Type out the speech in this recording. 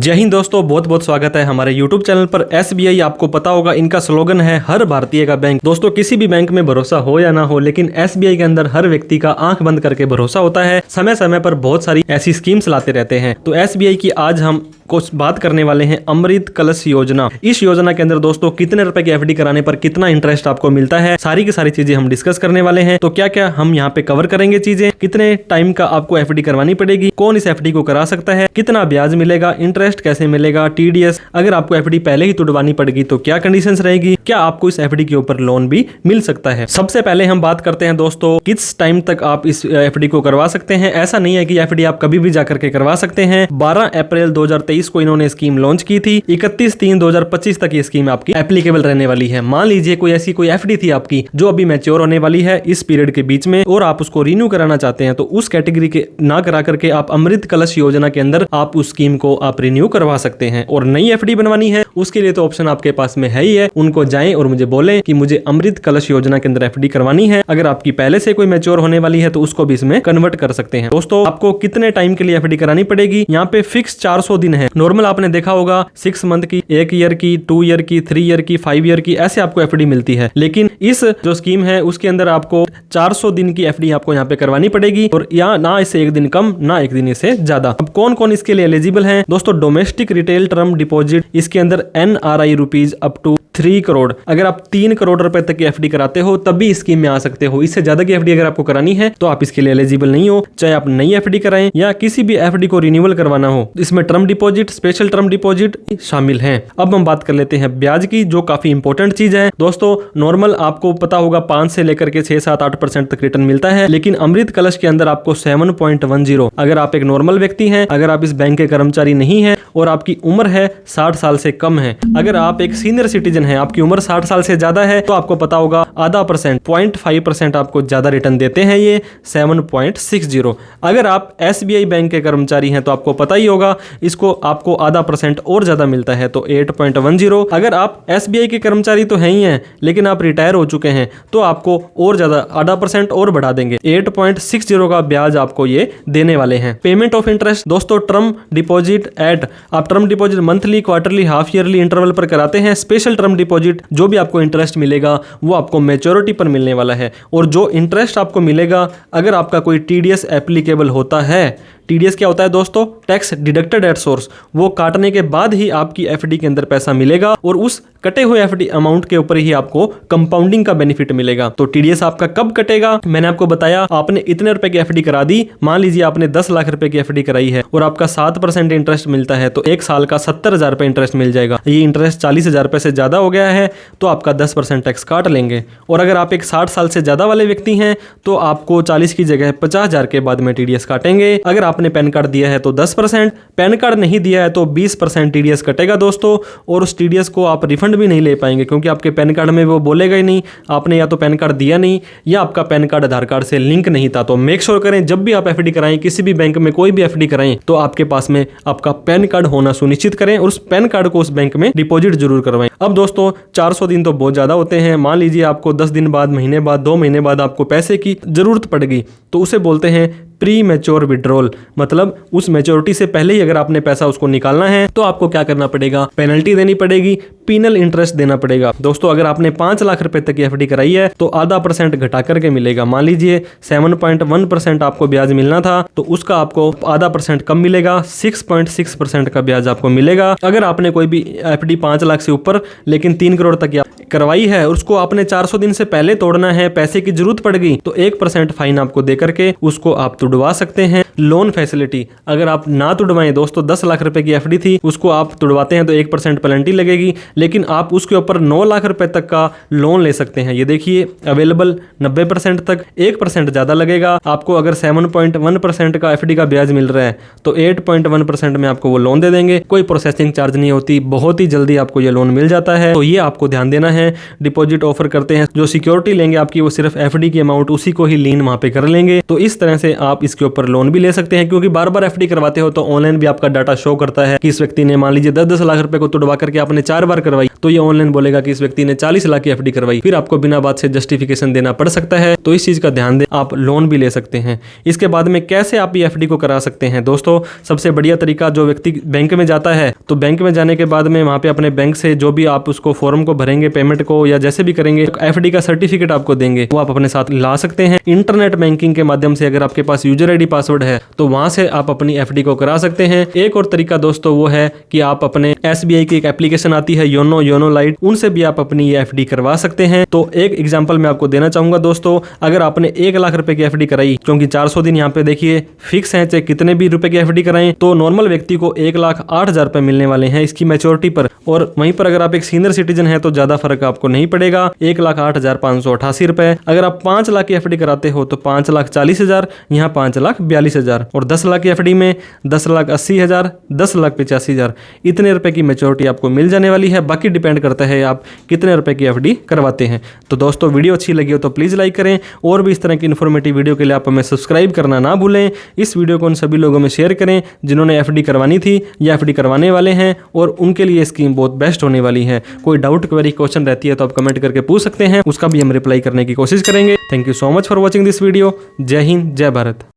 जय हिंद दोस्तों, बहुत बहुत स्वागत है हमारे YouTube चैनल पर। SBI आपको पता होगा, इनका स्लोगन है हर भारतीय का बैंक। दोस्तों, किसी भी बैंक में भरोसा हो या ना हो, लेकिन SBI के अंदर हर व्यक्ति का आंख बंद करके भरोसा होता है। समय समय पर बहुत सारी ऐसी स्कीम्स लाते रहते हैं। तो SBI की आज हम कुछ बात करने वाले हैं अमृत कलश योजना। इस योजना के अंदर दोस्तों कितने रुपए की FD कराने पर कितना इंटरेस्ट आपको मिलता है, सारी की सारी चीजें हम डिस्कस करने वाले हैं। तो क्या क्या हम यहाँ पे कवर करेंगे चीजें, कितने टाइम का आपको FD करवानी पड़ेगी, कौन इस FD को करा सकता है, कितना ब्याज मिलेगा, इंटरेस्ट कैसे मिलेगा, TDS अगर आपको FD पहले ही तुड़वानी पड़ेगी तो क्या कंडीशंस रहेगी, क्या आपको इस FD के ऊपर लोन भी मिल सकता है। सबसे पहले हम बात करते हैं दोस्तों किस टाइम तक आप इस FD को करवा सकते हैं। ऐसा नहीं है कि FD आप कभी भी जाकर के करवा सकते हैं। 12 अप्रैल 2023 को इन्होंने स्कीम लॉन्च की थी। 31/3/2025 तक ये स्कीम आपकी एप्लीकेबल रहने वाली है। मान लीजिए कोई ऐसी कोई FD थी आपकी जो अभी मैच्योर होने वाली है इस पीरियड के बीच में, और आप उसको रिन्यू कराना चाहते हैं, तो उस कैटेगरी के ना करा करके आप अमृत कलश योजना के अंदर आप उस स्कीम को आप रिन्यू करवा सकते हैं। और नई FD बनवानी है उसके लिए तो ऑप्शन आपके पास में है ही है। उनको जाएं और मुझे बोलें कि मुझे अमृत कलश योजना के अंदर FD करवानी है। अगर आपकी पहले से कोई मैच्योर होने वाली है तो उसको भी इसमें कन्वर्ट कर सकते हैं। दोस्तों, आपको कितने टाइम के लिए FD करानी पड़ेगी, यहाँ पे फिक्स 400 दिन है। नॉर्मल आपने देखा होगा 6 मंथ की, 1 ईयर की, 2 ईयर की, 3 ईयर की, 5 ईयर की, ऐसे आपको FD मिलती है। लेकिन इस जो स्कीम है उसके अंदर आपको 400 दिन की FD आपको यहाँ पे करवानी पड़ेगी, और यहाँ ना इससे 1 दिन कम ना 1 दिन इससे ज्यादा। अब कौन कौन इसके लिए एलिजिबल है दोस्तों? डोमेस्टिक रिटेल टर्म डिपॉजिट, इसके अंदर NRI rupees up to 3 crore. अगर आप 3 करोड़ रुपए तक की FD कराते हो तब भी स्कीम में आ सकते हो। इससे ज्यादा की FD अगर आपको करानी है तो आप इसके लिए एलिजिबल नहीं हो, चाहे आप नई FD कराएं या किसी भी FD को रिन्यूअल करवाना हो। इसमें term deposit, special term deposit शामिल हैं। अब हम बात कर लेते हैं ब्याज की, जो काफी इंपॉर्टेंट चीज है। दोस्तों, नॉर्मल आपको पता होगा 5 से लेकर के 6-7-8% तक रिटर्न मिलता है, लेकिन अमृत कलश के अंदर आपको 7.10। अगर आप एक नॉर्मल व्यक्ति हैं, अगर आप इस बैंक के कर्मचारी नहीं है और आपकी उम्र है 60 साल से कम है, अगर आप एक सीनियर सिटीजन है, आपकी उम्र 60 साल से ज्यादा है, तो आपको पता होगा आधा परसेंट 0.5% आपको ज्यादा रिटर्न देते हैं, ये 7.60। अगर आप SBI बैंक के कर्मचारी हैं तो आपको पता ही होगा इसको आपको आधा परसेंट और ज्यादा मिलता है, तो 8.10। अगर आप SBI के कर्मचारी तो हैं ही हैं लेकिन आप रिटायर हो चुके हैं तो आपको और ज्यादा आधा परसेंट और बढ़ा देंगे, 8.60 का ब्याज आपको ये देने वाले हैं। पेमेंट ऑफ इंटरेस्ट दोस्तों, टर्म डिपॉजिट एट, आप term deposit monthly, quarterly, half yearly interval पर कराते हैं। स्पेशल टर्म डिपॉजिट जो भी आपको इंटरेस्ट मिलेगा वो आपको मैच्योरिटी पर मिलने वाला है, और जो इंटरेस्ट आपको मिलेगा अगर आपका कोई TDS एप्लीकेबल होता है। TDS क्या होता है दोस्तों? Tax deducted at source. वो काटने के बाद ही आपकी FD के अंदर पैसा मिलेगा, और उस कटे हुए FD अमाउंट के ऊपर ही आपको कंपाउंडिंग का बेनिफिट मिलेगा। तो TDS आपका कब कटेगा? मैंने आपको बताया, आपने इतने रुपए की FD करा दी, मान लीजिए आपने 10 लाख रुपए की FD कराई है और आपका 7% इंटरेस्ट मिलता है, तो 1 साल का 70,000 रुपए इंटरेस्ट मिल जाएगा। ये इंटरेस्ट 40,000 रुपए से ज्यादा हो गया है तो आपका 10% टैक्स काट लेंगे। और अगर आप एक 60 साल से ज्यादा वाले व्यक्ति हैं तो आपको 40 की जगह 50,000 के बाद में TDS काटेंगे। अगर आपने पैन कार्ड दिया है तो 10%, पैन कार्ड नहीं दिया है तो 20% TDS कटेगा दोस्तों, और उस TDS को आप रिफंड भी नहीं ले पाएंगे, क्योंकि आपके पैन कार्ड में वो बोलेगा ही नहीं, आपने या तो पैन कार्ड दिया नहीं या आपका पैन कार्ड आधार कार्ड से लिंक नहीं था। तो मेक श्योर करें जब भी आप FD कराएं, किसी भी बैंक में कोई भी FD कराएं, तो आपके पास में आपका पैन कार्ड होना सुनिश्चित करें, और उस पैन कार्ड को उस बैंक में डिपॉजिट जरूर करवाएं। अब दोस्तों 400 दिन तो बहुत ज्यादा होते हैं। मान लीजिए आपको 10 दिन बाद, महीने बाद, 2 महीने बाद आपको पैसे की जरूरत पड़ेगी, तो उसे बोलते हैं प्री मैच्योर विड्रॉल। मतलब उस मैच्योरिटी से पहले ही अगर आपने पैसा उसको निकालना है तो आपको क्या करना पड़ेगा? पेनल्टी देनी पड़ेगी, पीनल इंटरेस्ट देना पड़ेगा। दोस्तों, अगर आपने 5 लाख रुपए तक की FD कराई है तो आधा % घटा करके मिलेगा। मान लीजिए 7.1% आपको ब्याज मिलना था, तो उसका आपको आधा % कम मिलेगा, 6.6% का ब्याज आपको मिलेगा। अगर आपने कोई भी FD 5 लाख से ऊपर लेकिन 3 करोड़ तक करवाई है, उसको आपने 400 दिन से पहले तोड़ना है, पैसे की जरूरत पड़ गई, तो 1% फाइन आपको दे करके उसको आप तुड़वा सकते हैं। लोन फैसिलिटी, अगर आप ना तुड़वाएं दोस्तों, 10 लाख रुपए की FD थी, उसको आप तुड़वाते हैं तो 1% पेनल्टी लगेगी, लेकिन आप उसके ऊपर 9 लाख रुपए तक का लोन ले सकते हैं। ये देखिए अवेलेबल 90% तक, 1% ज्यादा लगेगा आपको। अगर 7.1% का FD का ब्याज मिल रहा है तो 8.1% में आपको वो लोन दे देंगे, कोई प्रोसेसिंग चार्ज नहीं होती, बहुत ही जल्दी आपको ये लोन मिल जाता है। तो ये आपको ध्यान देना है। डिपॉजिट ऑफर करते हैं, जो सिक्योरिटी लेंगे आपकी वो सिर्फ FD की अमाउंट उसी को ही लीन वहां पे कर लेंगे, तो इस तरह से आप इसके ऊपर लोन भी ले ले सकते हैं, क्योंकि बार बार एफडी करवाते हो तो ऑनलाइन भी आपका डाटा शो करता है कि इस व्यक्ति ने मान लीजिए 10-10 लाख रुपए को तुड़वा करके आपने 4 बार करवाई, तो ये ऑनलाइन बोलेगा कि इस व्यक्ति ने 40 लाख की एफडी करवाई, फिर आपको बिना बात से जस्टिफिकेशन देना पड़ सकता है। तो इस चीज का ध्यान दें, आप लोन भी ले सकते हैं। इसके बाद में कैसे आप ये एफडी को करा सकते हैं दोस्तों, सबसे बढ़िया तरीका, जो व्यक्ति बैंक में जाता है तो बैंक में जाने के बाद में वहां पे अपने बैंक से जो भी आप उसको फॉर्म को भरेंगे, पेमेंट को या जैसे भी करेंगे, एफडी का सर्टिफिकेट आपको देंगे, वो आप अपने साथ ला सकते हैं। इंटरनेट बैंकिंग के माध्यम से अगर आपके पास यूजर आईडी पासवर्ड है तो वहां से आप अपनी एफडी को करा सकते हैं। एक और तरीका दोस्तों वो है कि आप अपने एसबीआई की एक एप्लीकेशन आती है योनो लाइट, उनसे भी आप अपनी ये एफडी करवा सकते हैं। तो एक एग्जांपल मैं आपको देना चाहूंगा दोस्तों, अगर आपने 1 लाख रुपए की एफडी कराई, क्योंकि 400 दिन यहाँ पे देखिए फिक्स है, चाहे कितने भी रुपए की एफडी कराएं, तो नॉर्मल व्यक्ति को 1,08,000 रुपए मिलने वाले हैं इसकी मैच्योरिटी पर। और वहीं पर अगर आप एक सीनियर सिटीजन है तो ज्यादा फर्क आपको नहीं पड़ेगा, 1,08,588 रुपए। अगर आप 5 लाख की एफडी कराते हो तो 5,40,000, यहाँ 5,42,000, और 10 लाख की एफडी में 10,80,000, 10,85,000, इतने रुपए की मैच्योरिटी आपको मिल जाने वाली है। बाकी डिपेंड करता है आप कितने रुपए की एफडी करवाते हैं। तो दोस्तों वीडियो अच्छी लगी हो तो प्लीज लाइक करें, और भी इस तरह की इन्फॉर्मेटिव वीडियो के लिए आप हमें सब्सक्राइब करना ना भूलें। इस वीडियो को उन सभी लोगों में शेयर करें जिन्होंने एफडी करवानी थी या एफडी करवाने वाले हैं, और उनके लिए स्कीम बहुत बेस्ट होने वाली है। कोई डाउट, क्वेरी, क्वेश्चन रहती है तो आप कमेंट करके पूछ सकते हैं, उसका भी हम रिप्लाई करने की कोशिश करेंगे। Thank you so much for watching this video. जय हिंद, जय भारत।